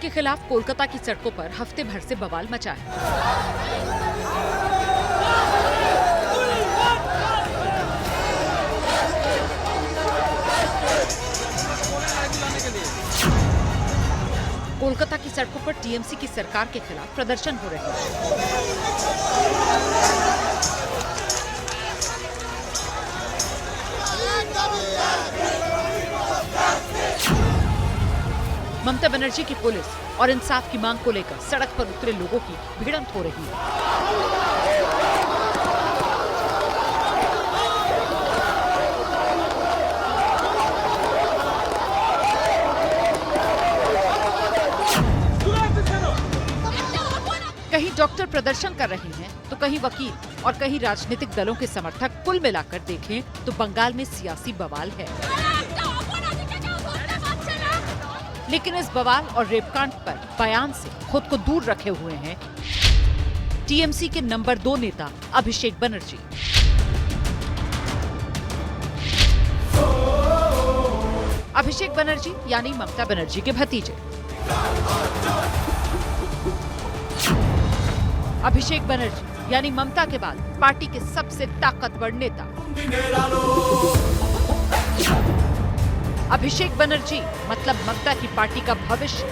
के खिलाफ कोलकाता की सड़कों पर हफ्ते भर से बवाल मचा है। कोलकाता की सड़कों पर टीएमसी की सरकार के खिलाफ प्रदर्शन हो रहे हैं। ममता बनर्जी की पुलिस और इंसाफ की मांग को लेकर सड़क पर उतरे लोगों की भिड़ंत हो रही है। कहीं डॉक्टर प्रदर्शन कर रहे हैं तो कहीं वकील और कहीं राजनीतिक दलों के समर्थक। कुल मिलाकर देखें तो बंगाल में सियासी बवाल है। लेकिन इस बवाल और रेपकांड पर बयान से खुद को दूर रखे हुए हैं टीएमसी के नंबर 2 नेता अभिषेक बनर्जी। अभिषेक बनर्जी यानी ममता बनर्जी के भतीजे। अभिषेक बनर्जी यानी ममता के बाद पार्टी के सबसे ताकतवर नेता। अभिषेक बनर्जी मतलब ममता की पार्टी का भविष्य।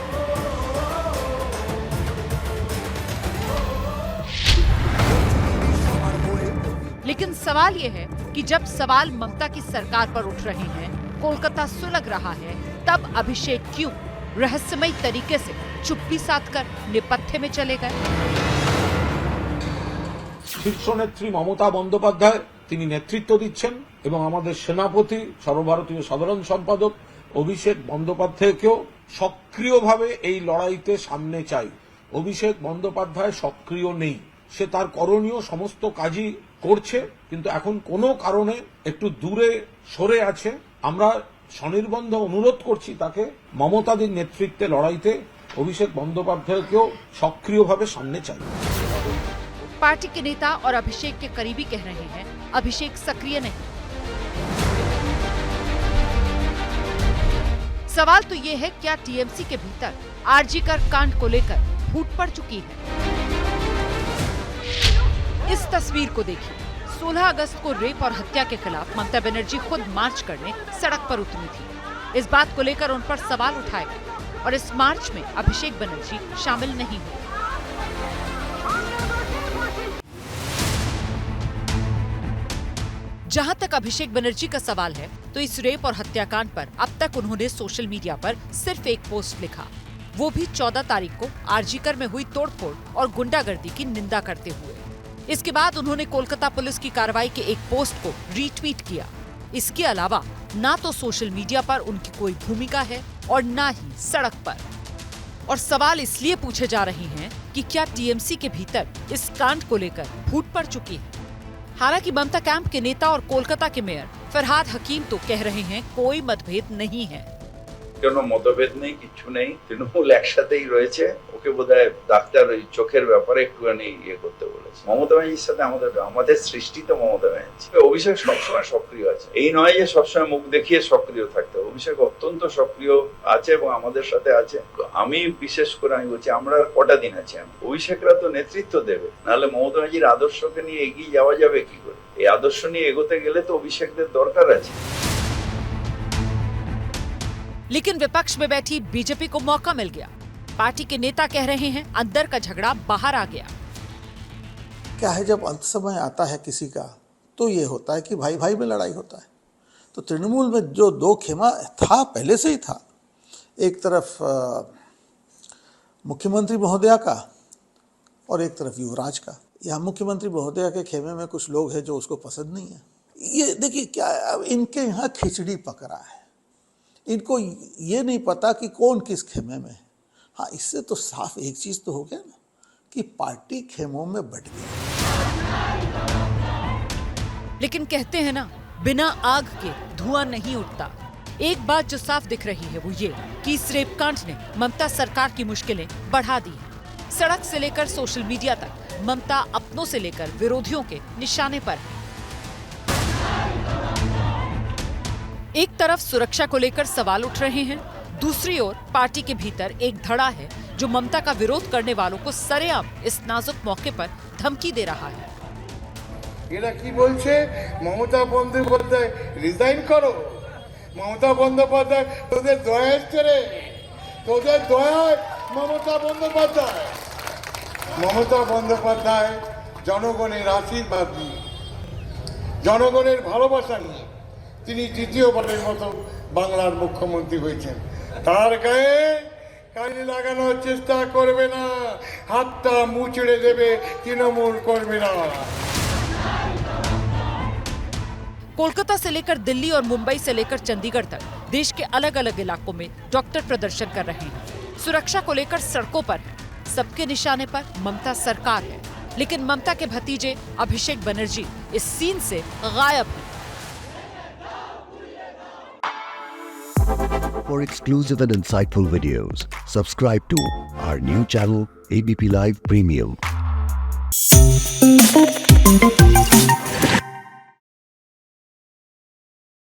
लेकिन सवाल यह है कि जब सवाल ममता की सरकार पर उठ रहे हैं, कोलकाता सुलग रहा है, तब अभिषेक क्यों रहस्यमयी तरीके से चुप्पी साधकर नेपथ्य में चले गए? শীর্ষ নেত্রী মমতা বন্দ্যোপাধ্যায় তিনি নেতৃত্ব দিচ্ছেন এবং আমাদের সেনাপতি সর্বভারতীয় সাধারণ সম্পাদক অভিষেক বন্দ্যোপাধ্যায়কেও সক্রিয়ভাবে এই লড়াইতে সামনে চাই। অভিষেক বন্দ্যোপাধ্যায় সক্রিয় নেই, সে তার করণীয় সমস্ত কাজই করছে, কিন্তু এখন কোনো কারণে একটু দূরে সরে আছে। আমরা স্বনির্বন্ধ অনুরোধ করছি তাকে মমতাদির নেতৃত্বে লড়াইতে অভিষেক বন্দ্যোপাধ্যায়কেও সক্রিয়ভাবে সামনে চাই। पार्टी के नेता और अभिषेक के करीबी कह रहे हैं अभिषेक सक्रिय नहीं। सवाल तो ये है, क्या टीएमसी के भीतर आरजी कर कांड को लेकर फूट पड़ चुकी है? इस तस्वीर को देखिए। 16 अगस्त को रेप और हत्या के खिलाफ ममता बनर्जी खुद मार्च करने सड़क पर उतरी थी। इस बात को लेकर उन पर सवाल उठाए गए और इस मार्च में अभिषेक बनर्जी शामिल नहीं हुए। जहां तक अभिषेक बनर्जी का सवाल है, तो इस रेप और हत्याकांड पर अब तक उन्होंने सोशल मीडिया पर सिर्फ एक पोस्ट लिखा, वो भी 14 तारीख को आरजीकर में हुई तोड़फोड़ और गुंडागर्दी की निंदा करते हुए। इसके बाद उन्होंने कोलकाता पुलिस की कार्रवाई के एक पोस्ट को रीट्वीट किया। इसके अलावा ना तो सोशल मीडिया पर उनकी कोई भूमिका है और ना ही सड़क पर। और सवाल इसलिए पूछे जा रहे हैं कि क्या टीएमसी के भीतर इस कांड को लेकर फूट पड़ चुकी है? हालांकि ममता कैंप के नेता और कोलकाता के मेयर फरहाद हकीम तो कह रहे हैं कोई मतभेद नहीं है। কোনো মতভেদ নেই, কিছু নেই, তৃণমূল একসাথেই রয়েছে। ওকে বোধহয় ডাক্তার ওই চোখের ব্যাপারে একটুখানি ইয়ে করতে বলেছে। মমতা ব্যানার্জির সাথে আমাদের সৃষ্টি তো মমতা ব্যানার্জি। অভিষেক সবসময় সক্রিয় আছে, এই নয় যে সবসময় মুখ দেখিয়ে সক্রিয় থাকতে। অভিষেক অত্যন্ত সক্রিয় আছে এবং আমাদের সাথে আছে। আমি বিশেষ করে আমি বলছি, আমরা কটা দিন আছি, অভিষেকরা তো নেতৃত্ব দেবে, নাহলে মমতা ব্যানার্জির আদর্শকে নিয়ে এগিয়ে যাওয়া যাবে কি করে? এই আদর্শ নিয়ে এগোতে গেলে তো অভিষেকদের দরকার আছে। लेकिन विपक्ष में बैठी बीजेपी को मौका मिल गया। पार्टी के नेता कह रहे हैं अंदर का झगड़ा बाहर आ गया। क्या है, जब अंत समय आता है किसी का तो ये होता है कि भाई भाई में लड़ाई होता है। तो तृणमूल में जो दो खेमा था पहले से ही था, एक तरफ मुख्यमंत्री महोदया का और एक तरफ युवराज का। यहाँ मुख्यमंत्री महोदया के खेमे में कुछ लोग हैं जो उसको पसंद नहीं है। ये देखिए क्या है, अब इनके यहाँ खिचड़ी पक रहा है, इनको ये नहीं पता कि कौन किस खेमे में है। हाँ, इससे तो साफ एक चीज तो हो गया ना कि पार्टी खेमों में बट गई। लेकिन कहते हैं ना, बिना आग के धुआं नहीं उठता। एक बात जो साफ दिख रही है वो ये कि इस रेपकांड ने ममता सरकार की मुश्किलें बढ़ा दी हैं। सड़क से लेकर सोशल मीडिया तक ममता अपनों से लेकर विरोधियों के निशाने पर है। एक तरफ सुरक्षा को लेकर सवाल उठ रहे हैं, दूसरी ओर पार्टी के भीतर एक धड़ा है जो ममता का विरोध करने वालों को सरेआम इस नाजुक मौके पर धमकी दे रहा है। এরা কি বলছে, মমতা বন্দ্যোপাধ্যায় রিজাইন করো। মমতা বন্দ্যোপাধ্যায় তোদের দয়া এসছে রে, তোদের দয়ায় মমতা বন্দ্যোপাধ্যায়। মমতা বন্দ্যোপাধ্যায় জনগণের আশীর্বাদ নিয়ে, জনগণের ভালোবাসা নিয়ে তিনি দ্বিতীয়বারের মতো বাংলার মুখ্যমন্ত্রী হয়েছেন। তার গায়ে কালি লাগানোর চেষ্টা করবে না, হাতটা মুচড়ে দেবে, তৃণমূল করবে না। कोलकाता से लेकर दिल्ली और मुंबई से लेकर चंडीगढ़ तक देश के अलग अलग इलाकों में डॉक्टर प्रदर्शन कर रहे हैं। सुरक्षा को लेकर सड़कों पर है। सबके निशाने पर ममता सरकार है, लेकिन ममता के भतीजे अभिषेक बनर्जी इस सीन से गायब हैं। For exclusive and insightful videos, subscribe to our new channel ABP Live Premium.